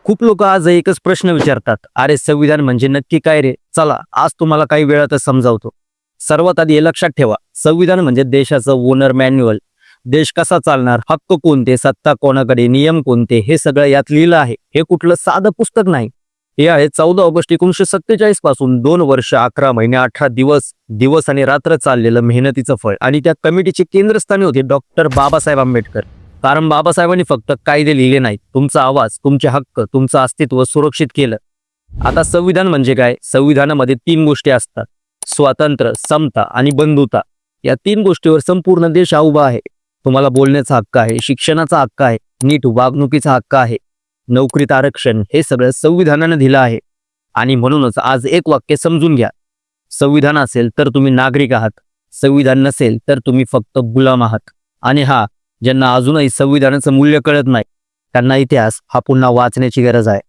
खूप लोक आज एकच प्रश्न विचारतात, अरे संविधान म्हणजे नक्की काय रे? चला आज तुम्हाला काही वेळातच समजावतो. सर्वात आधी हे लक्षात ठेवा, संविधान म्हणजे देशाचं ओनर मॅन्युअल. देश कसा चालणार, हक्क कोणते, सत्ता कोणाकडे, नियम कोणते, हे सगळं यात लिहिलं आहे. हे कुठलं साधं पुस्तक नाही. हे आहे 14 ऑगस्ट 1947 पासून 2 वर्ष 11 महिने 18 दिवस दिवस आणि रात्र चाललेलं मेहनतीचं फळ. आणि त्या कमिटीचे केंद्रस्थानी होते डॉक्टर बाबासाहेब आंबेडकर. कारण बाबासाहेबांनी फक्त कायदे लिहिले नाहीत, तुमचा आवाज, तुमचे हक्क, तुमचं अस्तित्व सुरक्षित केलं. आता संविधान म्हणजे काय? संविधानामध्ये 3 गोष्टी असतात: स्वातंत्र्य, समता आणि बंधुता. या 3 गोष्टीवर संपूर्ण देश उभा आहे. तुम्हाला बोलण्याचा हक्क आहे, शिक्षणाचा हक्क आहे, नीट वागणुकीचा हक्क आहे, नोकरीत आरक्षण. हे सगळं संविधानाने दिलं आहे. आणि म्हणूनच आज एक वाक्य समजून घ्या: संविधान असेल तर तुम्ही नागरिक आहात, संविधान नसेल तर तुम्ही फक्त गुलाम आहात. आणि ज्यांना अजूनही संविधानाचं मूल्य कळत नाही, त्यांना इतिहास हा पुन्हा वाचण्याची गरज आहे.